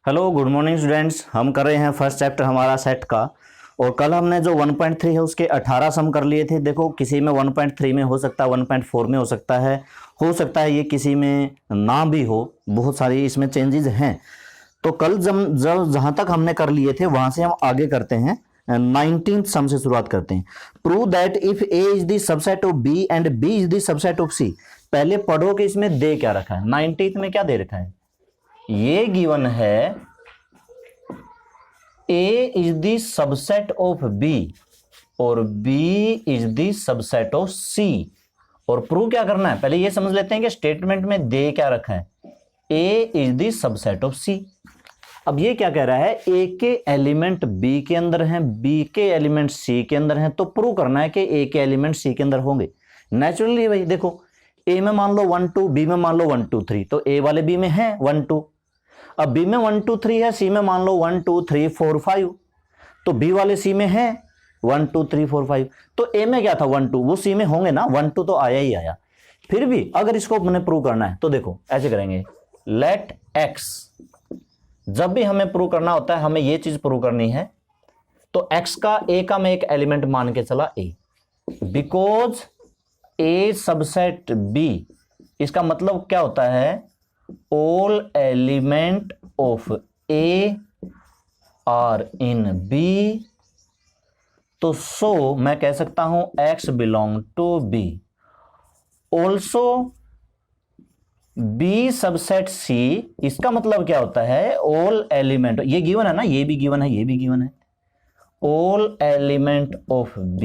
Hello good morning students. हम कर रहे हैं फर्स्ट चैप्टर हमारा सेट का। और कल हमने जो 1.3 है उसके 18 सम कर लिए थे। देखो किसी में 1.3 में हो सकता है, 1.4 में हो सकता है ये किसी में ना भी हो, बहुत सारी इसमें चेंजेस हैं। तो कल जब जब जहाँ तक हमने कर लिए थे वहाँ से हम आगे करते हैं। 19th सम से शुरुआत करते हैं। Prove that if A is the subset of B and B is the subset of C. पहले पढ़ो कि इसमें दे क्या रखा है। 19th में क्या दे रखा है, ये गिवन है A is the subset of B और B is the subset of C। और प्रूव क्या करना है, पहले ये समझ लेते हैं कि स्टेटमेंट में दे क्या रखा है। A is the subset of C। अब ये क्या कह रहा है, A के एलिमेंट B के अंदर हैं, B के एलिमेंट C के अंदर हैं, तो प्रूव करना है कि A के एलिमेंट C के अंदर होंगे। नेचुरली भाई देखो, A में मान लो 1 2, B में मान लो 1 2 3, तो A वाले B में है 1 2। अब B में 1 2 3 है, C में मान लो 1 2 3 4 5, तो B वाले C में है 1 2 3 4 5। तो A में क्या था 1 2, वो C में होंगे ना, 1 2 तो आया ही आया। फिर भी अगर इसको मैंने प्रूव करना है तो देखो ऐसे करेंगे, लेट x। जब भी हमें प्रूव करना होता है, हमें ये चीज प्रूव करनी है, तो x का A का मैं एक एलिमेंट मान के चला A, because A subset B। इसका मतलब क्या होता है, all element of A are in B। तो सो मैं कह सकता हूं X belong to B। also B subset C, इसका मतलब क्या होता है, all element, ये गिवन है ना, ये भी गिवन है, ये भी गिवन है, all element of B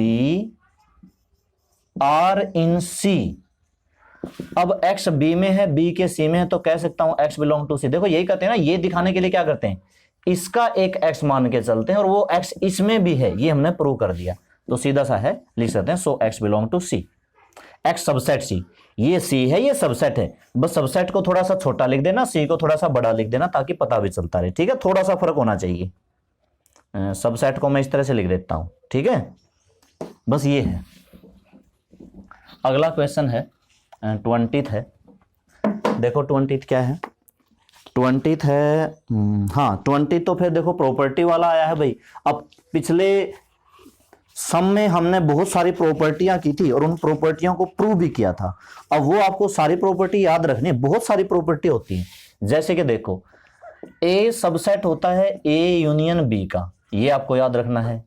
are in C। अब x b में है, b के c में है, तो कह सकता हूं x बिलोंग टू c। देखो यही कहते हैं ना, ये दिखाने के लिए क्या करते हैं, इसका एक x मान के चलते हैं और वो x इसमें भी है, ये हमने प्रूव कर दिया। तो सीधा सा है, लिख सकते हैं so x belong to c। x subset c, ये c है, ये सबसेट है, बस सबसेट को थोड़ा सा छोटा लिख देना, c को थोड़ा सा बड़ा लिख देना, ताकि पता भी चलता रहे। ठीक है, थोड़ा सा फर्क होना चाहिए। सबसेट को मैं इस तरह से लिख देता हूं, ठीक है, बस ये है। अगला क्वेश्चन है 20th है। देखो 20th क्या है, 20th है, हाँ 20th तो फिर देखो प्रॉपर्टी वाला आया है भाई। अब पिछले सम में हमने बहुत सारी प्रॉपर्टियां की थी और उन प्रॉपर्टियों को प्रूव भी किया था। अब वो आपको सारी प्रॉपर्टी याद रखनी, बहुत सारी प्रॉपर्टी होती है। जैसे कि देखो, A सबसेट होता है A यूनियन B का, ये आपको याद रखना है।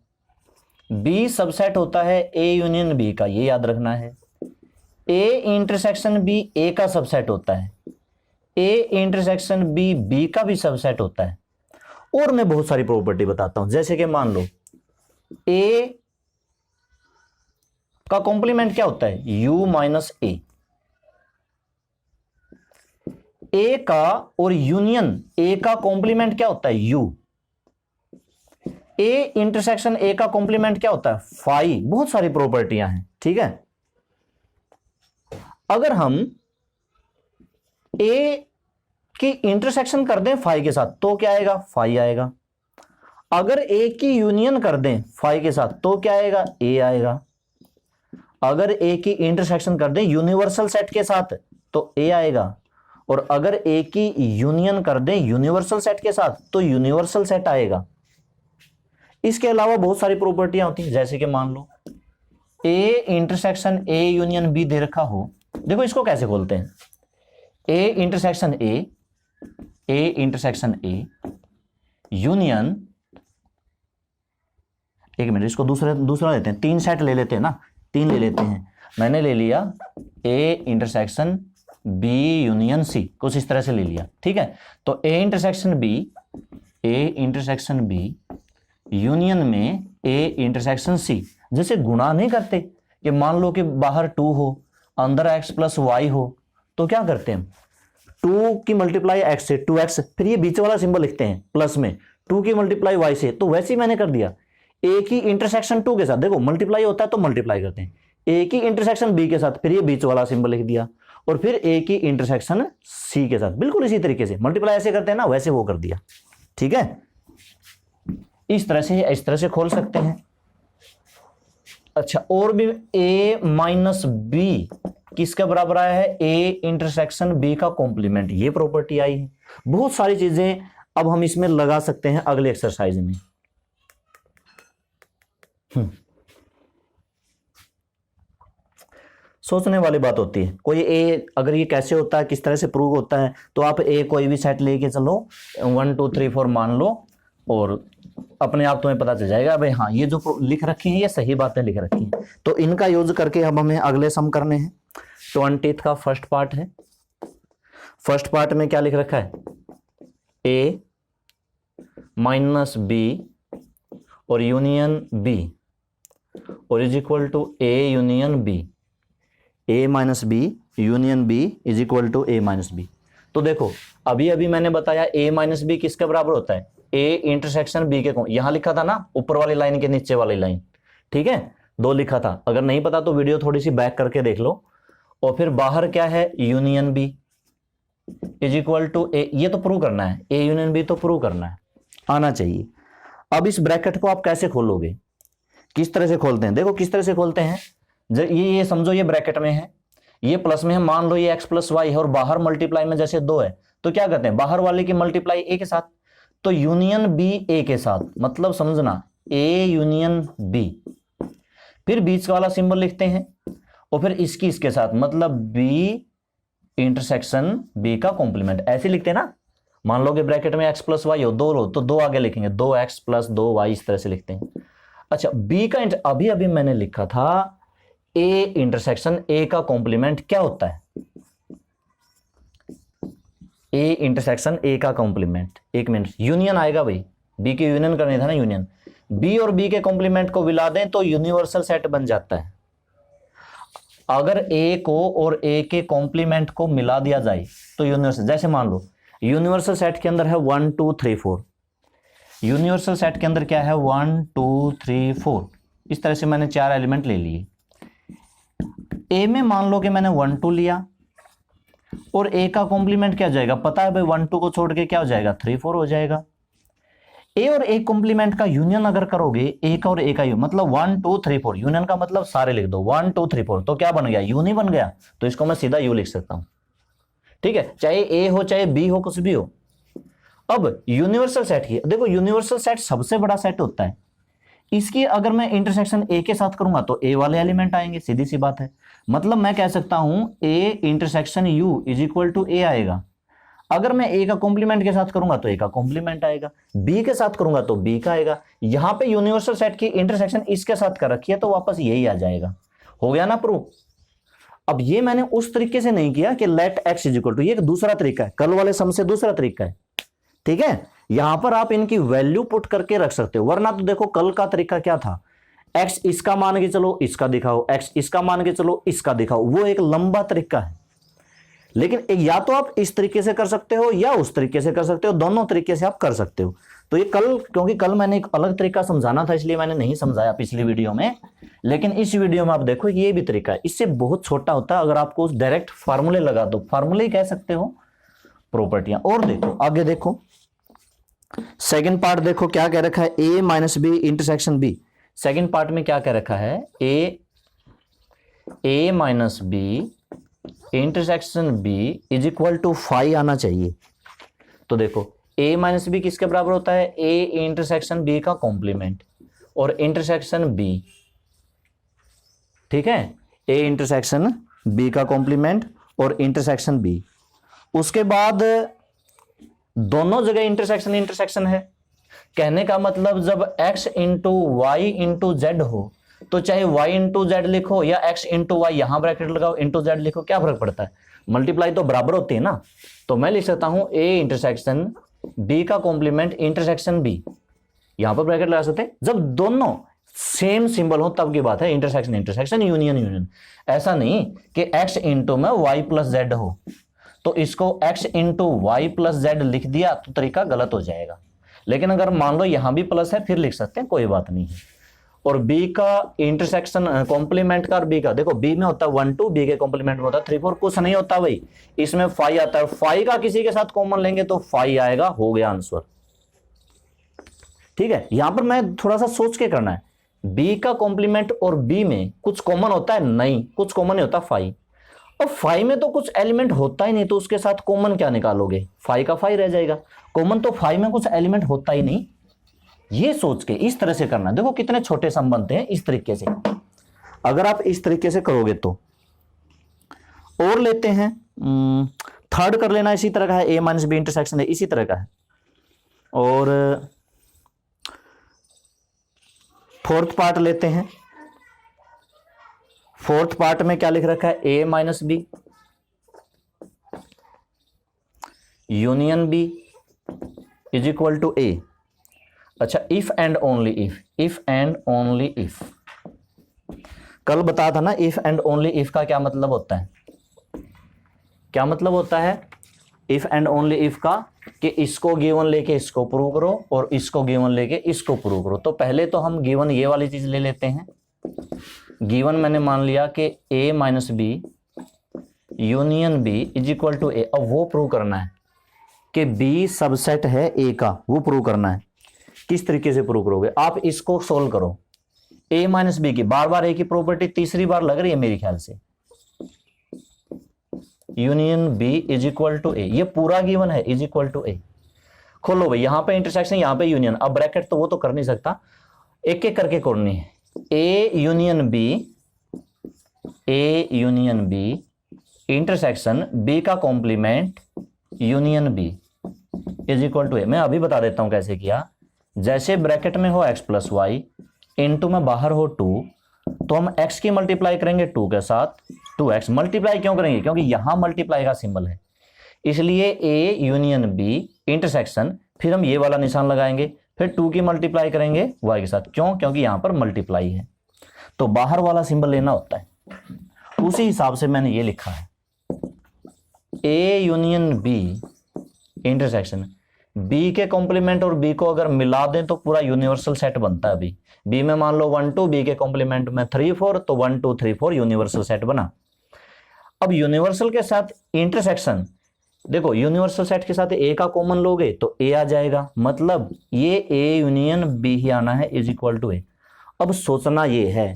B सबसेट होता है A यूनियन B का, ये याद रखना है। A इंटरसेक्शन B A का सबसेट होता है, A इंटरसेक्शन B B का भी सबसेट होता है। और मैं बहुत सारी प्रॉपर्टी बताता हूं, जैसे कि मान लो A का कॉम्प्लीमेंट क्या होता है, U माइनस A। A का और यूनियन A का कॉम्प्लीमेंट क्या होता है, U। A इंटरसेक्शन A का कॉम्प्लीमेंट क्या होता है, फाई। बहुत सारी प्रॉपर्टियां हैं, ठीक है। अगर हम A की इंटरसेक्शन कर दें फाई के साथ तो क्या आएगा, फाई आएगा। अगर A की यूनियन कर दें फाई के साथ तो क्या आएगा, A आएगा। अगर A की इंटरसेक्शन कर दें यूनिवर्सल सेट के साथ तो A आएगा। और अगर A की यूनियन कर दें यूनिवर्सल सेट के साथ तो यूनिवर्सल सेट आएगा। इसके अलावा बहुत सारी प्रॉपर्टियां होती हैं, जैसे कि मान लो A intersection A union B दे रखा हो। देखो इसको कैसे खोलते हैं, A इंटरसेक्शन A यूनियन, एक मिनट इसको दूसरा लेते हैं, 3 सेट ले लेते हैं ना, 3 ले लेते हैं। मैंने ले लिया A intersection B union C, कुछ इस तरह से ले लिया, ठीक है। तो A इंटरसेक्शन B यूनियन में A इंटरसेक्शन C। जैसे गुणा नहीं करते कि मान लो कि बाहर 2 हो अंदर x प्लस वाई हो, तो क्या करते हैं, 2 की मल्टीप्लाई x से 2x, फिर ये बीच वाला सिंबल लिखते हैं प्लस में, 2 की मल्टीप्लाई y से। तो वैसे ही मैंने कर दिया, A की इंटरसेक्शन 2 के साथ, देखो मल्टीप्लाई होता है तो मल्टीप्लाई करते हैं, A की इंटरसेक्शन B के साथ, फिर ये बीच वाला सिंबल लिख दिया, और फिर A की इंटरसेक्शन C के साथ। बिल्कुल इसी तरीके से मल्टीप्लाई ऐसे करते हैं ना, वैसे वो कर दिया, ठीक है। इस तरह से खोल सकते हैं। अच्छा, और भी A माइनस B किसके बराबर आया है, A इंटरसेक्शन B का कॉम्प्लीमेंट, ये प्रॉपर्टी आई है। बहुत सारी चीजें अब हम इसमें लगा सकते हैं अगले एक्सरसाइज में। सोचने वाली बात होती है। कोई ए अगर ये कैसे होता है, किस तरह से प्रूव होता है, तो आप ए कोई भी सेट लेके चलो, 1 2 3 4 मान लो, और अपने आप तुम्हें पता चल जाएगा भाई हाँ ये जो लिख रखी है ये सही बातें लिख रखी हैं। तो इनका यूज करके अब हमें अगले सम करने हैं। 20 का फर्स्ट पार्ट है। फर्स्ट पार्ट में क्या लिख रखा है, ए माइनस बी और यूनियन बी और is equal to A union B, A minus B union B is equal to A minus B. तो देखो अभी अभी मैंने बताया ए माइनस बी किसके बराबर होता है, ए इंटरसेक्शन बी के, यहां लिखा था ना ऊपर वाली लाइन के नीचे वाली लाइन, ठीक है, 2 लिखा था। अगर नहीं पता तो वीडियो थोड़ी सी बैक करके देख लो। और फिर बाहर क्या है, union B is equal to A, ये तो प्रूव करना है, ए यूनियन बी तो प्रूव करना है, आना चाहिए। अब इस ब्रैकेट को आप कैसे खोलोगे, किस तरह से खोलते हैं, देखो किस तरह से खोलते हैं। ये समझो ये ब्रैकेट में है, ये प्लस में है, मान लो ये x प्लस वाई है और बाहर मल्टीप्लाई में जैसे 2 है, तो क्या करते हैं बाहर वाले की मल्टीप्लाई ए के साथ, तो यूनियन बी ए के साथ, मतलब समझना ए यूनियन बी, फिर बीच वाला सिंबल लिखते हैं और फिर इसकी इसके साथ, मतलब बी इंटरसेक्शन बी का कॉम्प्लीमेंट, ऐसे लिखते हैं ना। मान लो कि ब्रैकेट में x प्लस वाई हो, 2 रो तो 2 आगे लिखेंगे, 2x प्लस 2y, इस तरह से लिखते हैं। अच्छा बी का अभी अभी मैंने लिखा था ए इंटरसेक्शन ए का कॉम्प्लीमेंट क्या होता है, ए इंटरसेक्शन ए का कॉम्प्लीमेंट, एक मिनट, यूनियन आएगा भाई, बी के यूनियन करने था ना, यूनियन बी और बी के कॉम्प्लीमेंट को मिला दें तो यूनिवर्सल सेट बन जाता है। अगर ए को और ए के कॉम्प्लीमेंट को मिला दिया जाए तो यूनिवर्सल, जैसे मान लो यूनिवर्सल सेट के अंदर है 1 2 3 4, यूनिवर्सल सेट के अंदर क्या है 1 2 3 4, इस तरह से मैंने 4 एलिमेंट ले लिए। ए में मान लो कि मैंने 1 2 लिया और ए का कॉम्प्लीमेंट क्या हो जाएगा, पता है भाई 1 2 को छोड़ के क्या हो जाएगा 3 4 हो जाएगा। ए और ए कॉम्प्लीमेंट का यूनियन अगर करोगे, ए का और ए का मतलब 1 2 3 4, यूनियन का मतलब सारे लिख दो 1 2 3 4, तो क्या बन गया, यू नहीं बन गया, तो इसको मैं सीधा यू लिख सकता हूं, ठीक है, चाहे ए हो चाहे बी हो, कुछ भी हो। अब यूनिवर्सल सेट की देखो, यूनिवर्सल सेट सबसे बड़ा सेट होता है, इसकी अगर मैं इंटरसेक्शन ए के साथ करूंगा तो ए वाले एलिमेंट आएंगे, सीधी सी बात है। मतलब मैं कह सकता हूं A intersection U is equal to A आएगा। अगर मैं ए का कॉम्प्लीमेंट के साथ करूंगा तो ए का कॉम्प्लीमेंट आएगा, बी के साथ करूंगा तो बी का आएगा। यहां पे यूनिवर्सल सेट की इंटरसेक्शन इसके साथ कर रखी है तो वापस यही आ जाएगा, हो गया ना प्रूफ। अब ये मैंने उस तरीके से नहीं किया कि let X is equal to, ये एक दूसरा तरीका है, कल वाले सम से दूसरा तरीका है, ठीक है। यहां पर आप इनकी वैल्यू पुट करके रख सकते हो, वरना तो देखो कल का तरीका क्या था, x इसका मान के चलो इसका दिखाओ, x इसका मान के चलो इसका दिखाओ, वो एक लंबा तरीका है। लेकिन या तो आप इस तरीके से कर सकते हो या उस तरीके से कर सकते हो, दोनों तरीके से आप कर सकते हो। तो ये कल, क्योंकि कल मैंने एक अलग तरीका समझाना था इसलिए मैंने नहीं समझाया पिछली वीडियो में, लेकिन इस वीडियो में आप देखो ये भी तरीका है, इससे बहुत छोटा होता है। अगर आपको डायरेक्ट फार्मूले लगा दो, फार्मूले ही कह सकते हो, प्रॉपर्टियां। और देखो आगे देखो, सेकंड पार्ट देखो क्या कह रखा है, A minus B intersection B. Second part में क्या कह रखा है, A minus B intersection B is equal to phi आना चाहिए। तो देखो ए माइनस बी किसके बराबर होता है, ए इंटरसेक्शन बी का कॉम्प्लीमेंट और इंटरसेक्शन बी, ठीक है, ए इंटरसेक्शन बी का कॉम्प्लीमेंट और इंटरसेक्शन बी। उसके बाद दोनों जगह इंटरसेक्शन इंटरसेक्शन है, कहने का मतलब जब x into Y into Z हो तो चाहे y इंटू जेड लिखो या x इंटू वाई, यहां ब्रैकेट लगाओ, इंटू जेड लिखो, क्या फर्क पड़ता है, मल्टीप्लाई तो बराबर होती है ना। तो मैं लिख सकता हूं a इंटरसेक्शन b का कॉम्प्लीमेंट इंटरसेक्शन b, यहां पर ब्रैकेट लगा सकते हैं। जब दोनों सेम सिंबल हो तब की बात है, इंटरसेक्शन इंटरसेक्शन, यूनियन यूनियन। ऐसा नहीं कि x इंटू में y प्लस जेड हो तो इसको x into Y plus Z लिख दिया तो तरीका गलत हो जाएगा। लेकिन अगर मान लो यहां भी प्लस है फिर लिख सकते हैं, कोई बात नहीं है। और b का इंटरसेक्शन कॉम्प्लीमेंट का, और b का देखो, b में होता है 1 2, b के कॉम्प्लीमेंट में होता है 3 4, कुछ नहीं होता भाई, इसमें फाई आता है, फाई का किसी के साथ कॉमन लेंगे तो फाई आएगा, हो गया आंसर, ठीक है। यहां पर मैं थोड़ा सा सोच के करना है, b का कॉम्प्लीमेंट और b में कुछ कॉमन होता है, नहीं कुछ कॉमन नहीं होता, फाई। अब फाई में तो कुछ एलिमेंट होता ही नहीं, तो उसके साथ कॉमन क्या निकालोगे, फाई का फाई रह जाएगा। कॉमन तो फाई में कुछ एलिमेंट होता ही नहीं, ये सोच के इस तरह से करना। देखो कितने छोटे संबंध हैं इस तरीके से, अगर आप इस तरीके से करोगे तो। और लेते हैं थर्ड कर लेना, इसी तरह का है, ए माइनस बी इंटरसेक्शन है, इसी तरह का है। और फोर्थ पार्ट लेते हैं। फोर्थ पार्ट में क्या लिख रखा है, A minus B union B is equal to A. अच्छा, if and only if, if and only if, कल बताया था ना इफ एंड ओनली इफ का क्या मतलब होता है, क्या मतलब होता है इफ एंड ओनली इफ का, कि इसको गिवन लेके इसको प्रूव करो और इसको गिवन लेके इसको प्रूव करो। तो पहले तो हम गिवन ये वाली चीज ले लेते हैं। गिवन मैंने मान लिया कि a minus B union B is equal to A. अब वो प्रूव करना है कि b सबसेट है a का, वो प्रूव करना है। किस तरीके से प्रूव करोगे, आप इसको सोल्व करो। a माइनस बी की, बार बार a की प्रॉपर्टी तीसरी बार लग रही है मेरे ख्याल से, union b is equal to A, ये पूरा गिवन है इज इक्वल टू ए। खोलो भाई, यहां पे इंटरसेक्शन, यहां पे यूनियन। अब ब्रैकेट तो वो तो कर नहीं सकता, एक एक करके करनी है। A union B, A union B intersection B का complement union B is equal to A. मैं अभी बता देता हूं कैसे किया। जैसे ब्रैकेट में हो x प्लस वाई, इंटू में बाहर हो 2, तो हम x की मल्टीप्लाई करेंगे 2 के साथ, 2x मल्टीप्लाई क्यों करेंगे, क्योंकि यहां मल्टीप्लाई का सिंबल है, इसलिए a यूनियन b इंटरसेक्शन, फिर हम ये वाला निशान लगाएंगे, फिर 2 की मल्टीप्लाई करेंगे y के साथ। क्यों, क्योंकि यहां पर मल्टीप्लाई है, तो बाहर वाला सिंबल लेना होता है। उसी हिसाब से मैंने ये लिखा है, a union b intersection b के कॉम्प्लीमेंट और b को अगर मिला दें तो पूरा यूनिवर्सल सेट बनता है। अभी b में मान लो 1 2, b के कॉम्प्लीमेंट में 3 4, तो 1 2 3 4 यूनिवर्सल सेट बना। अब यूनिवर्सल के साथ इंटरसेक्शन, देखो यूनिवर्सल सेट के साथ a का कॉमन लोगे तो a आ जाएगा, मतलब ये a यूनियन b ही आना है इज इक्वल टू a। अब सोचना ये है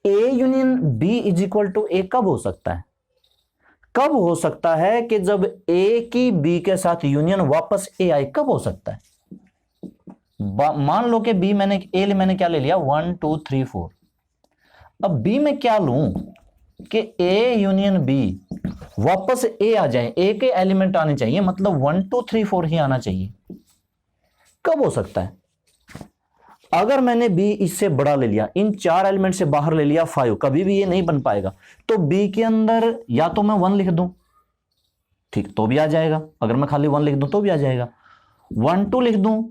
a union b is equal to a कब हो सकता है, कब हो सकता है कि जब a की b के साथ यूनियन वापस a आए, कब हो सकता है। मान लो कि b मैंने a मैंने क्या ले लिया 1 2 3 4, अब b में क्या लूं कि a यूनियन b वापस a आ जाए, a के एलिमेंट आने चाहिए, मतलब 1 2 3 4 ही आना चाहिए। कब हो सकता है, अगर मैंने b इससे बड़ा ले लिया, इन 4 एलिमेंट से बाहर ले लिया 5, कभी भी ये नहीं बन पाएगा। तो b के अंदर या तो मैं 1 लिख दूं, ठीक, तो भी आ जाएगा। अगर मैं खाली 1 लिख दूं तो भी आ जाएगा, 1 2 लिख दूं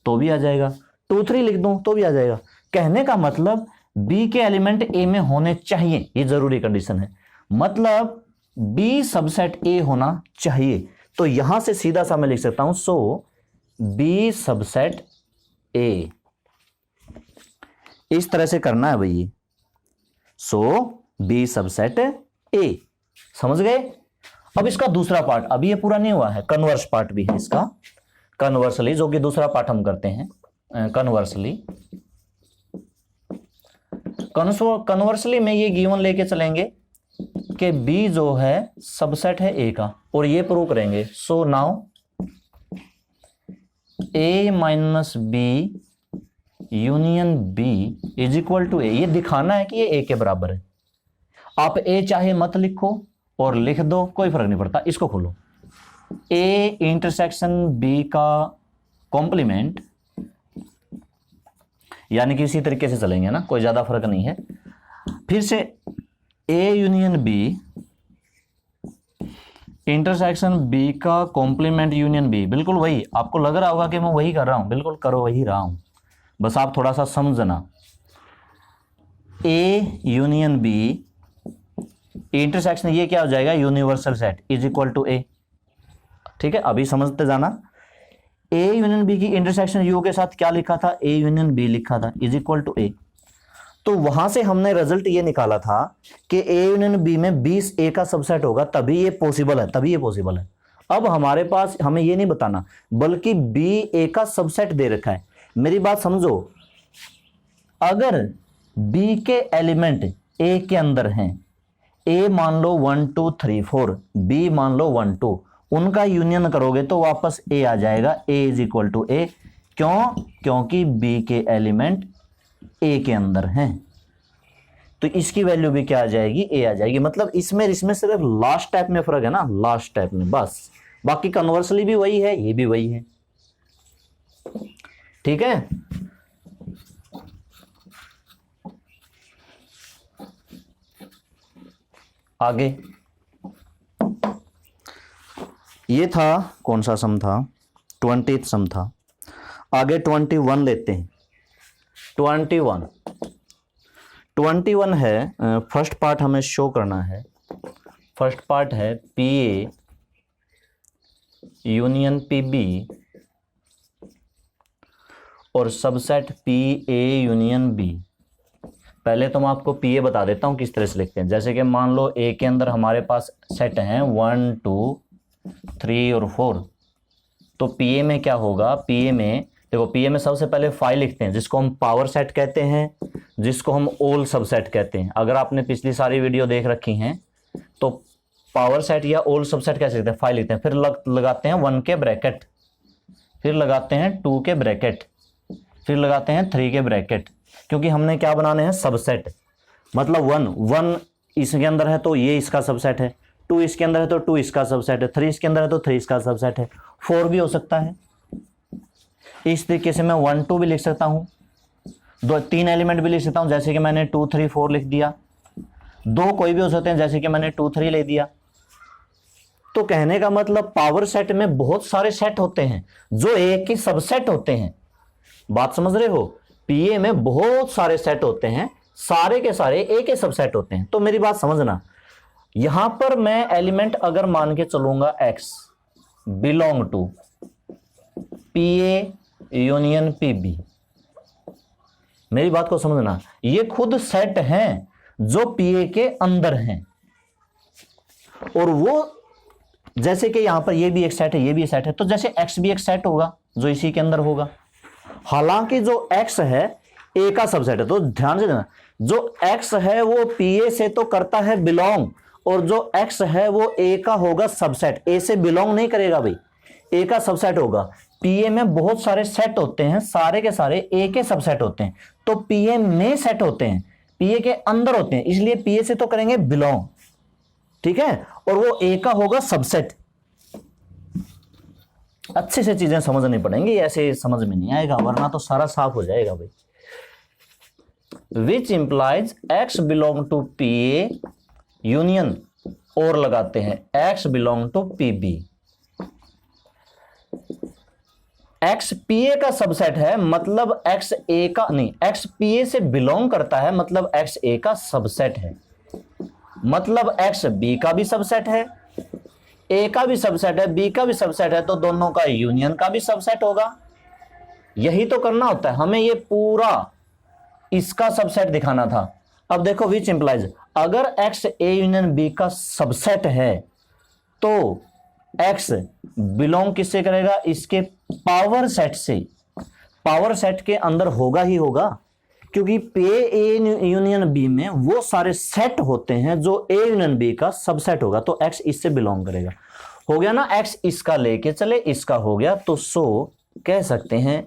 तो भी आ जाएगा, 2 3 लिख दूं तो भी आ जाएगा। कहने का मतलब b के एलिमेंट a में होने चाहिए, ये जरूरी कंडीशन है, मतलब b सबसेट a होना चाहिए। तो यहां से सीधा सा मैं लिख सकता हूं, सो b सबसेट a, इस तरह से करना है भाई। सो b सबसेट a, समझ गए। अब इसका दूसरा पार्ट, अभी ये पूरा नहीं हुआ है, कन्वर्स पार्ट भी है इसका, कन्वर्सली, जो कि दूसरा पार्ट हम करते हैं कन्वर्सली। कन्वर्सली में ये गिवन लेके चलेंगे कि b जो है सबसेट है a का, और ये प्रूव करेंगे। So now a minus B union b is equal to a, ये दिखाना है कि ये a के बराबर है। आप a चाहे मत लिखो और लिख दो, कोई फर्क नहीं पड़ता। इसको खोलो, a इंटरसेक्शन b का कॉम्प्लीमेंट, यानी कि इसी तरीके से चलेंगे ना, कोई ज्यादा फर्क नहीं है। फिर से a union b intersection b का कॉम्प्लीमेंट यूनियन b, बिल्कुल वही। आपको लग रहा होगा कि मैं वही कर रहा हूं, बिल्कुल करो वही रहा हूं, बस आप थोड़ा सा समझना। a यूनियन b इंटरसेक्शन, ये क्या हो जाएगा, universal set is equal to a, ठीक है। अभी समझते जाना, a यूनियन b की इंटरसेक्शन u के साथ क्या लिखा था, a यूनियन b लिखा था इज इक्वल टू a। तो वहां से हमने रिजल्ट ये निकाला था कि a यूनियन b में 20 a का सबसेट होगा, तभी ये पॉसिबल है, तभी ये पॉसिबल है। अब हमारे पास हमें ये नहीं बताना, बल्कि b a का सबसेट दे रखा है। मेरी बात समझो, अगर b के एलिमेंट a के अंदर हैं, ए मान लो 1 2 3 4, बी मान लो 1 2, उनका यूनियन करोगे तो वापस ए आ जाएगा, ए इज इक्वल टू ए। क्यों? क्योंकि बी के एलिमेंट ए के अंदर हैं, तो इसकी वैल्यू भी क्या आ जाएगी, ए आ जाएगी। मतलब इसमें सिर्फ लास्ट स्टेप में फर्क है ना, लास्ट स्टेप में बस, बाकी कन्वर्सली भी वही है, ये भी वही है। ठीक है, आगे ये था, कौन सा सम था, 20th सम था। आगे 21 लेते हैं। 21 है, फर्स्ट पार्ट हमें शो करना है। फर्स्ट पार्ट है P A union P B और subset P A union B. पहले तो मैं आपको पी ए बता देता हूं किस तरह से लिखते हैं। जैसे कि मान लो ए के अंदर हमारे पास सेट हैं 1 2 3 और 4, तो पी ए में क्या होगा, पी ए में देखो, पी ए में सबसे पहले फाइल लिखते हैं जिसको हम पावर सेट कहते हैं, जिसको हम ऑल सबसेट कहते हैं। अगर आपने पिछली सारी वीडियो देख रखी हैं तो पावर सेट या ऑल सबसेट कैसे लिखते हैं, फाइल लिखते हैं, फिर लगाते हैं 1 के ब्रैकेट, फिर लगाते हैं 2 के ब्रैकेट, फिर लगाते हैं 3 के ब्रैकेट, क्योंकि हमने क्या बनाने हैं, सबसेट। मतलब 1 इसके अंदर है तो ये इसका सबसेट है, 2 इसके अंदर है तो 2 इसका सबसेट है, 3 इसके अंदर है तो 3 इसका सबसेट है, 4 भी हो सकता है। इस तरीके से मैं 1 2 भी लिख सकता हूं, 3 एलिमेंट भी लिख सकता हूं, जैसे कि मैंने 2 3 4 लिख दिया। 2 कोई भी हो सकते हैं, जैसे कि मैंने 2 3 ले दिया। तो कहने का मतलब पावर सेट में बहुत सारे सेट होते हैं जो एक ही सबसेट होते हैं। बात समझ रहे हो? पीए में बहुत सारे सेट होते हैं, सारे के सारे एक ही सबसेट होते हैं। तो मेरी बात समझना, यहां पर मैं एलिमेंट अगर मान के चलूंगा x belong to P A union P B, मेरी बात को समझना, ये खुद सेट हैं जो पीए के अंदर हैं। और वो जैसे कि यहां पर ये भी एक सेट है, ये भी एक सेट है, तो जैसे x भी एक सेट होगा जो इसी के अंदर होगा। हालांकि जो x है ए का सबसेट है, तो ध्यान से देना, जो x है वो पीए से तो करता है बिलोंग, और जो x है वो ए का होगा सबसेट, ए से बिलोंग नहीं करेगा भाई, ए का सबसेट होगा। पीए में बहुत सारे सेट होते हैं, सारे के सारे ए के सबसेट होते हैं, तो पीए में सेट होते हैं, पीए के अंदर होते हैं, इसलिए पीए से तो करेंगे बिलोंग। ठीक है, और वो ए का होगा सबसेट। अच्छे से चीजें समझनी पड़ेंगी, ऐसे समझ में नहीं आएगा, वरना तो सारा साफ हो जाएगा भाई। Which implies x belong to P A union, और लगाते हैं x belong to P B. X P A का सबसेट है, मतलब एक्स ए का नहीं, एक्स पीए से बिलोंग करता है, मतलब एक्स ए का सबसेट है, मतलब एक्स बी का भी सबसेट है, ए का भी सबसेट है, बी का भी सबसेट है, तो दोनों का यूनियन का भी सबसेट होगा। यही तो करना होता है हमें, ये पूरा इसका सबसेट दिखाना था। अब देखो विच इंप्लाइज, अगर एक्स ए यूनियन बी का सबसेट है तो एक्स बिलोंग किससे करेगा, इसके पावर सेट से, पावर सेट के अंदर होगा ही होगा, क्योंकि ए यूनियन बी में वो सारे सेट होते हैं जो ए यूनियन बी का सबसेट होगा, तो एक्स इससे बिलोंग करेगा। हो गया ना, एक्स इसका लेके चले, इसका हो गया, तो सो कह सकते हैं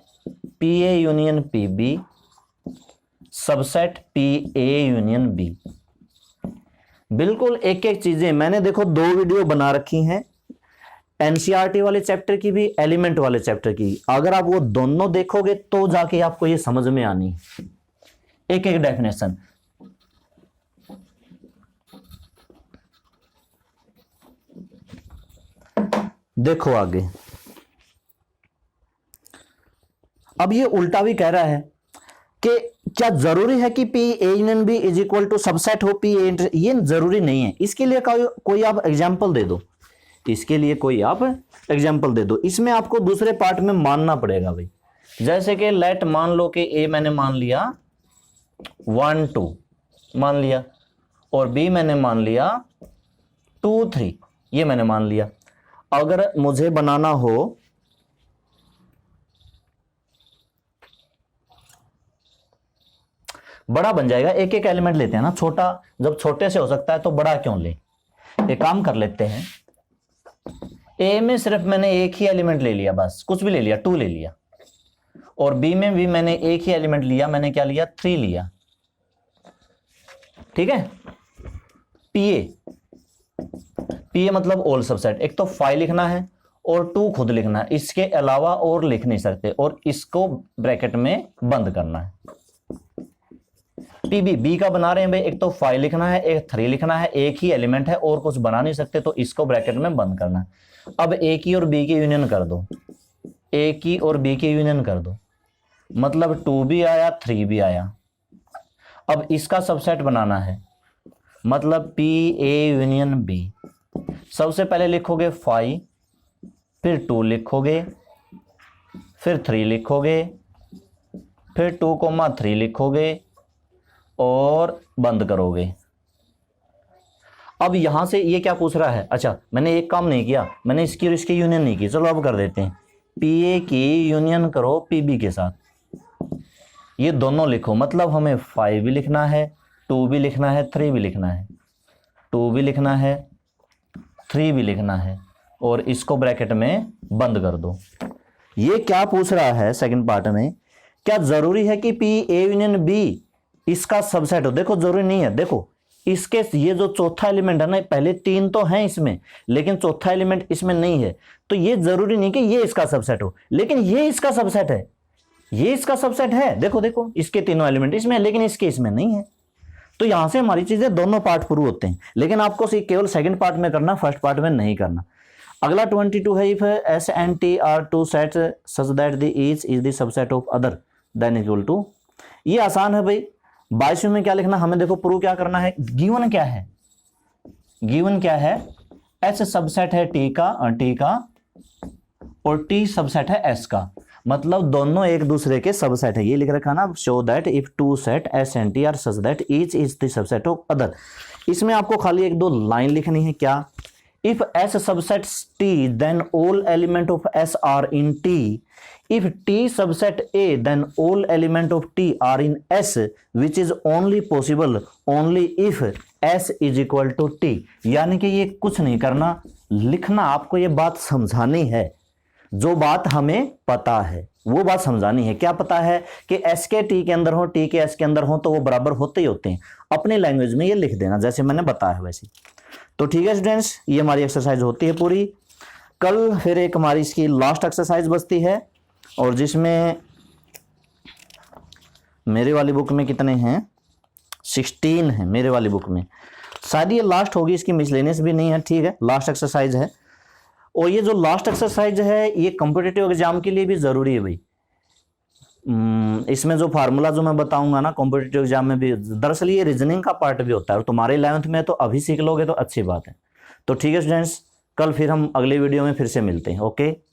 P A union P B subset P A union B. बिल्कुल एक एक चीजें मैंने देखो 2 वीडियो बना रखी हैं, एनसीईआरटी वाले चैप्टर की भी, एलिमेंट वाले चैप्टर की। अगर आप वो दोनों देखोगे तो जाके आपको ये समझ में आनी, एक एक डेफिनेशन। देखो आगे, अब ये उल्टा भी कह रहा है कि क्या जरूरी है कि P A union B is equal to subset हो पी ए, ये जरूरी नहीं है। इसके लिए कोई आप एग्जाम्पल दे दो, इसके लिए कोई आप एग्जाम्पल दे दो। इसमें आपको दूसरे पार्ट में मानना पड़ेगा भाई। जैसे कि लेट मान लो कि ए मैंने मान लिया 1 2 मान लिया, और बी मैंने मान लिया 2 3, ये मैंने मान लिया। अगर मुझे बनाना हो बड़ा बन जाएगा। एक एक एलिमेंट लेते हैं ना, छोटा जब छोटे से हो सकता है तो बड़ा क्यों ले। एक काम कर लेते हैं, ए में सिर्फ मैंने एक ही एलिमेंट ले लिया, बस कुछ भी ले लिया, 2 ले लिया, और बी में भी मैंने एक ही एलिमेंट लिया, मैंने क्या लिया, 3 लिया। ठीक है। पीए मतलब ऑल सबसेट। एक तो 5 लिखना है और 2 खुद लिखना है, इसके अलावा और लिख नहीं सकते, और इसको ब्रैकेट में बंद करना है। पीबी बी का बना रहे हैं भाई, एक तो 5 लिखना है, एक 3 लिखना है, एक ही एलिमेंट है और कुछ बना नहीं सकते, तो इसको ब्रैकेट में बंद करना है। अब ए की और बी की यूनियन कर दो, ए की और बी की यूनियन कर दो, मतलब 2 भी आया 3 भी आया। अब इसका सबसेट बनाना है, मतलब पी ए यूनियन बी। सबसे पहले लिखोगे 5, फिर 2 लिखोगे, फिर 3 लिखोगे, फिर 2,3 लिखोगे और बंद करोगे। अब यहां से ये क्या पूछ रहा है, अच्छा मैंने एक काम नहीं किया, मैंने इसकी और इसकी यूनियन नहीं की, चलो अब कर देते हैं। पी ए की यूनियन करो पी बी के साथ, ये दोनों लिखो, मतलब हमें 5 भी लिखना है, 2 भी लिखना है, 3 भी लिखना है, 2 भी लिखना है, 3 भी लिखना है, और इसको ब्रैकेट में बंद कर दो। ये क्या पूछ रहा है सेकंड पार्ट में, क्या जरूरी है कि पी ए यूनियन बी इसका सबसेट हो? देखो जरूरी नहीं है। देखो इसके ये जो चौथा एलिमेंट है ना, पहले 3 तो हैं इसमें, लेकिन चौथा एलिमेंट इसमें नहीं है, तो ये जरूरी नहीं कि ये इसका सबसेट हो, लेकिन ये इसका सबसेट है, ये इसका सबसेट है। देखो देखो इसके तीनों एलिमेंट इसमें, लेकिन इसके इसमें नहीं है। तो यहां से हमारी चीजें दोनों पार्ट प्रूव होते हैं, लेकिन आपको केवल सेकंड पार्ट में करना, फर्स्ट पार्ट में नहीं करना। अगला 22 है, if S and T are two sets such that the each is the subset of other then equal to. ये आसान है भाई। 22 में क्या लिखना हमें, देखो प्रूव क्या करना है। गिवन क्या है, गिवन क्या है, एस सबसेट है टी का और टी सबसेट है एस का, मतलब दोनों एक दूसरे के सबसेट है। ये लिख रखा ना, show that if two set S and T are such that each is the subset of other. इसमें आपको खाली 1-2 लाइन लिखनी है। क्या, if S subsets T then all element of S are in T, if T subset A then all element of T are in S, which is only possible only if S is equal to T। यानी कि ये कुछ नहीं करना, लिखना, आपको ये बात समझानी है, जो बात हमें पता है वो बात समझानी है। क्या पता है कि S के T के अंदर हो, T के S के अंदर हो, तो वो बराबर होते ही होते हैं। अपनी लैंग्वेज में ये लिख देना जैसे मैंने बताया है वैसे। तो ठीक है स्टूडेंट्स, ये हमारी एक्सरसाइज होती है पूरी। कल फिर एक हमारी इसकी लास्ट एक्सरसाइज बचती है, और जिसमें मेरे वाली बुक में कितने हैं, 16 है मेरे वाली बुक में, शायद ये लास्ट होगी, इसकी मिसलेनियस भी नहीं है। ठीक है, लास्ट एक्सरसाइज है। और ये जो लास्ट एक्सरसाइज है ये कॉम्पिटिटिव एग्जाम के लिए भी ज़रूरी है भाई। इसमें जो फार्मूला जो मैं बताऊंगा ना कॉम्पिटिटिव एग्जाम में भी, दरअसल ये रीजनिंग का पार्ट भी होता है, और तुम्हारे 11th में तो अभी सीख लोगे तो अच्छी बात है। तो ठीक है स्टूडेंट्स, कल फिर हम अगले वीडियो में फिर से मिलते हैं। ओके।